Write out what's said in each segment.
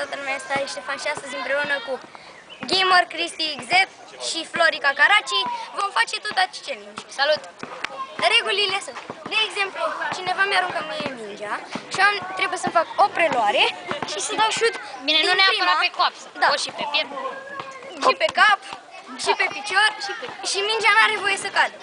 toată lumea, este Ștefan și astăzi împreună cu Gamer Cristi XZ și Florica Caraci vom face tot acest challenge. Salut! Regulile sunt, de exemplu, cineva mi-aruncă mie mingea și eu trebuie să fac o preluare și să dau șut. Bine, nu neapărat pe coapsă, da. O și pe piept, și pe cap, și pe picior, și mingea n-are voie să cadă.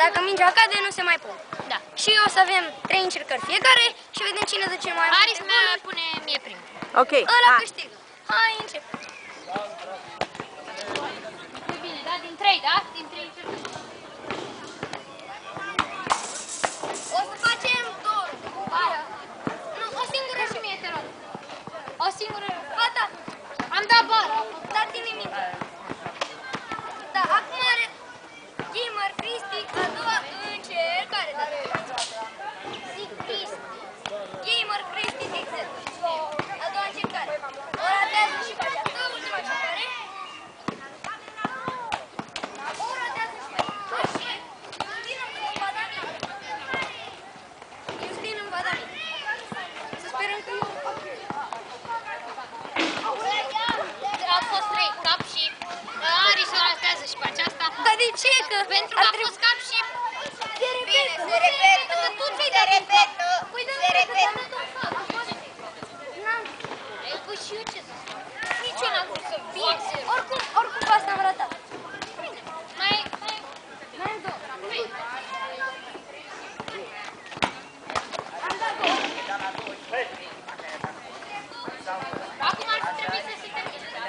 Dacă mingea cade, nu se mai pune. Da. Și o să avem 3 încercări fiecare și vedem cine dă cel mai multe Aris mi-a pune mie primul. Ok, ăla hai. câștigă. Hai, încep. Bine, da? Din 3, da? Din 3 încercări. O să facem două. Nu, o singură. Și mie, te rog. O singură. Gata. Am dat bara. Dați-mi minte. Da, acum are Gamer Cristi a doua încercare. Zic Cristi. Gamer Cristi exact. A doua încercare. O ratează și face asta. Ultima încercare. O ratează și face. Așa. Justin în Badami. Să sperăm că nu. Au fost 3 cap și Aris o ratează și pe aceasta. Dar de ce? Că Pentru că a fost cap și... se repetă. Se repetă, că tu ți-ai dat un cap. Păi da, Se repetă. N-am. Păi și eu ce să spun? Nici eu n-am vrut să fie. Oricum pe asta am ratat. Mai Mai am două. acum ar fi trebuit să se termine, da?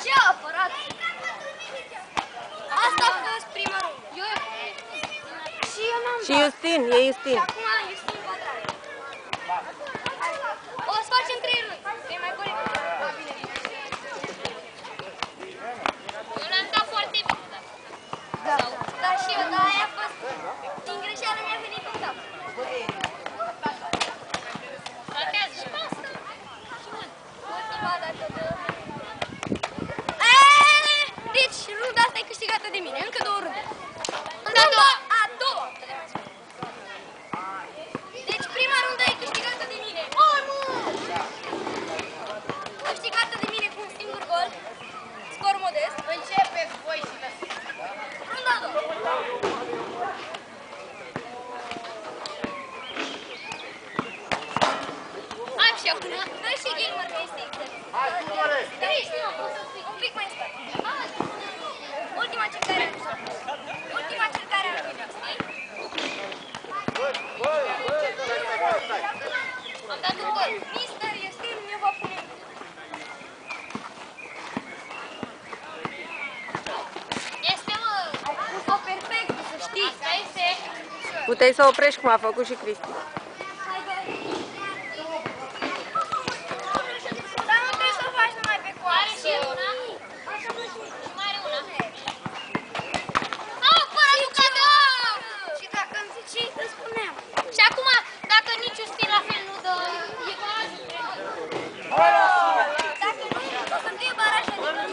Ce apărat! Asta a fost prima rundă. Și eu n-am Și Justin, e Justin. Și acum Justin Patrare. O să facem 3 runde. Că e mai corect. Eu l-am dat foarte bine, da. Da. Dar și eu, dar aia a fost din greșeală mi-a venit în cap. Ratează și pe asta. Și mult. Ultima dată de... Eee! Deci runda asta e câștigată de mine. Încă 2 runde. Runda a doua. Deci prima rundă e câștigată de mine. Oh, nu! Câștigată de mine cu un singur gol. Scor modest. Începeți voi și lăsați. Runda a doua. Am și acum. Dă și Gamer că este exact. Un pic mai spate. Ultima încercare a lui. Ultima încercare a lui. Am dat un gol. Mister Justin mi-o va pune. Este, mă. O perfect, să știi. Asta este. Puteai să oprești cum a făcut și Cristi. Hai, dă. Dar nu trebuie să o faci numai pe coasă. Are și el una. Așa vă și Și mai are una. Au, fără Lucadă! Și dacă îmi zici, îți spuneam. Și acum, dacă nici Justin la fel nu dă, e barajul între noi. Dacă nu, o să fie baraj, adică nu.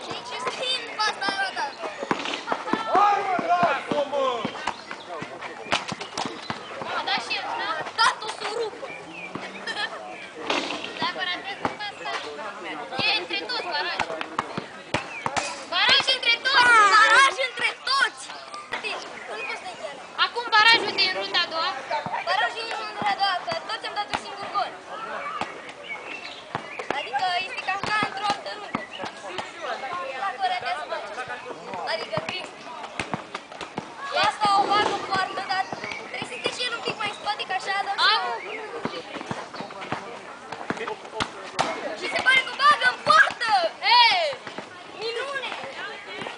Deci Justin, asta a arătat. A dat și el una. Dat o să o rupă. Dacă ratez asta, e între toți barajul. Baraj între toți! Baraj între toți. Deci, nu poți să-i chiar. Acum barajul din runda a doua. Barajul e în runda a doua, că toți am dat un singur gol. Adică este cam ca într-o altă rundă. Dacă o ratează, adică Cristi. Asta o bag în poartă, dar trebuie să te și el un pic mai în spate, că așa dau și Am. și se pare că o bagă în poartă! Ei! Minune!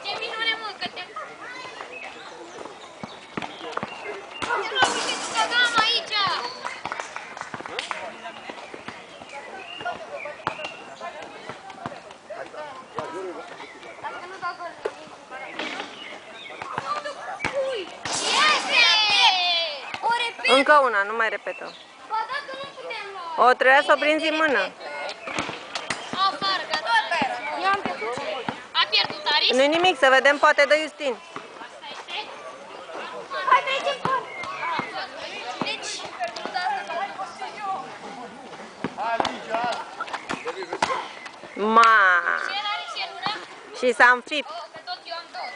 Ce minune, mă, că te... Te rog, uite, tu băgam aici! Dacă nu dau gol, ui! Iese! O repet! Încă una, nu mai repetăm. Ba dacă nu putem lua! O, trebuia să o prinzi în mână. Afară, gata. Eu am pierdut. A pierdut Aris? Nu-i nimic, să vedem, poate dă Justin. Asta e. Ma. Și el are și el una? Și s-a înfipt. Oh, că tot eu am două.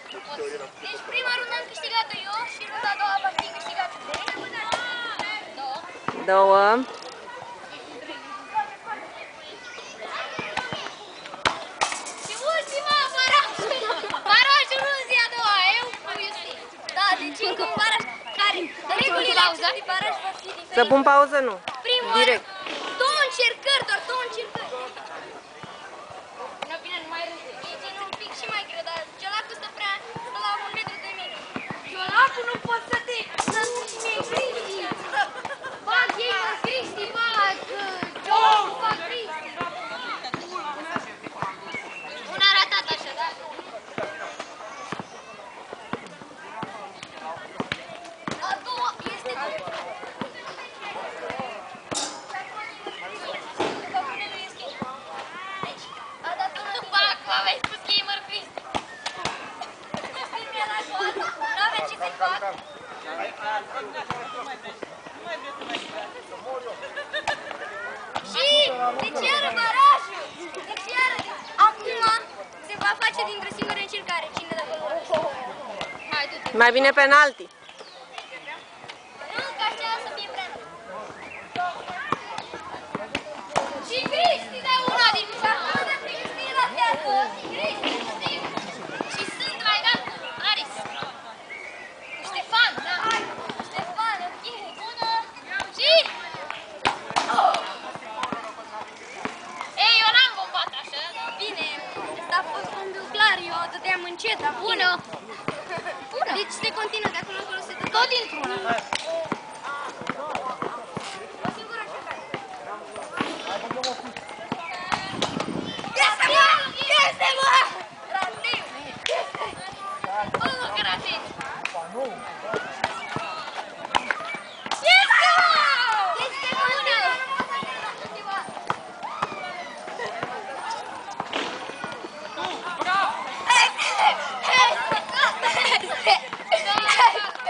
Deci prima rundă am câștigat-o eu și runda a doua va fi câștigată de Două. Două. Și ultima, barajul! Barajul rundii a doua, eu cu Iusti. Da, deci încă un baraj care regulile acestui baraj vor fi diferite. Să pun pauză, nu. Primul Direct. două încercări, doar două încercări. Nu, bine, nu mai râde. E gen un pic și mai greu, dar ciolacul stă la 1 metru de mine. Ciolacul nu poți să te... Să-mi Cristi! Bag ei, mă, Cristi, bag! Ciolacul, bag Cristi! Una ratat așa, da? A doua este Deci, a dat una din Bag, mă, aveai spus gamer Cristi! N-avea ce să-i fac. Și deci iară barajul. Deci iară. Acum se va face dintr-o singură încercare. Cine de acolo? Hai, du-te! Mai bine penalti. Nu, ca așa să fie prea mult. Și Cristi dă una din Și acum de Cristi la teatru. Cristi! Și sunt mai dat cu Aris. Cu Ștefan, da? Ștefan, ok. Bună! Și... Ei, eu n-am bombat așa, da? Bine, asta a fost undul clar. Eu dădeam încet, dar Bună! Bună. Deci se continuă de acolo încolo se dă Tot dintr-una. o singură încercare. Este, mă! Este, mă! Rateu! Bă, că ratezi. Este, mă! Este bună!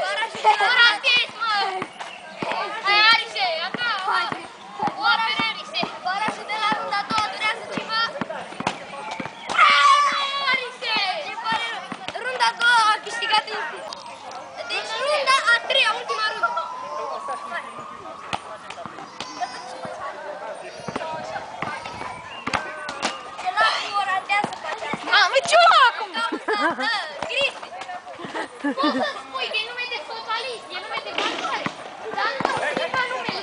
Ratezi, mă! Hai, Arise, a ta! Oare Arise? Barajul de la runda a doua durează ceva. Arise! Ce pare rău. Runda a doua a câștigat Iusti. Deci runda a treia, ultima rundă. Celălalt o ratează pe aceasta. Mamă, ciolacul! Cristi! Poți să-mi spui că e nume de socialist, e nume de valoare. Dar nu, schimba numele.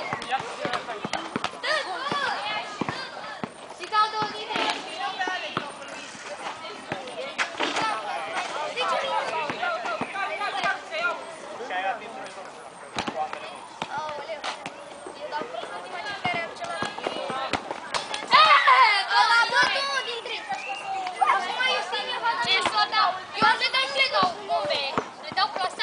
Și dau două din ele. Aoleu. Eu dau prima ultima încercare a celălalt. Ăla, Bă, două din trei. Acum eu simt, ce să o dau? Eu am să dau și le dau bombe. Le dau cu asta.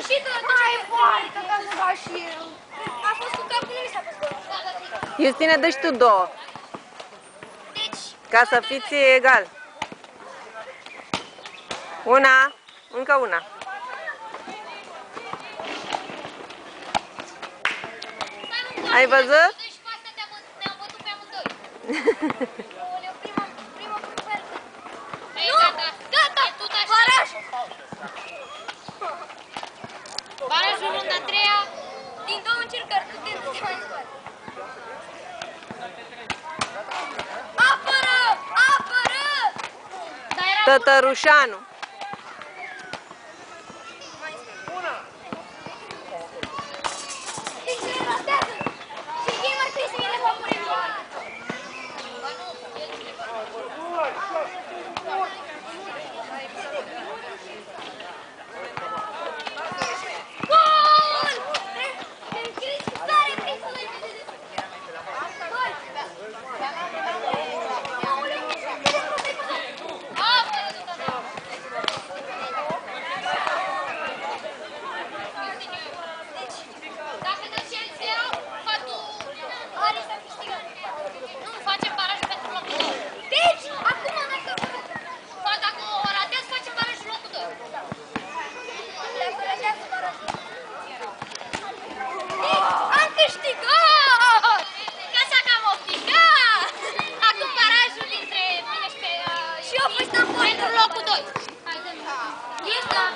Și tu Mai foarte, ca să fac și eu. a fost cu capul, nu mi s-a pus gol. Justine, dă și tu două, Deci, ca să fiți egal. Una, încă una. Ai văzut? deci cu asta ne-am bătut pe amândoi. Oleu, prima preferă. Nu, gata, baraj. Barajul runda a treia. Din două încercări, putem să te mai scoate. Apără! Apără! Dar era Tătărușanu. Deci le ratează. Și ei mai trebuie să le fac premiul. Gol! Te-am scris tare prin să le vedeți. Gol! Aoleu, vedeți cum te-ai păsat? Deci, Dacă dă și el se iau, fatul... are să câștigă. Nu, facem barajul pentru locul 2. Deci, acum dacă... Dacă o ratez, facem barajul locul 2. Dacă ratează barajul. Deci, am câștigat! Așa că am obligat! Acum barajul dintre mine și pe... Și eu păi stăm pentru locul 2. Este un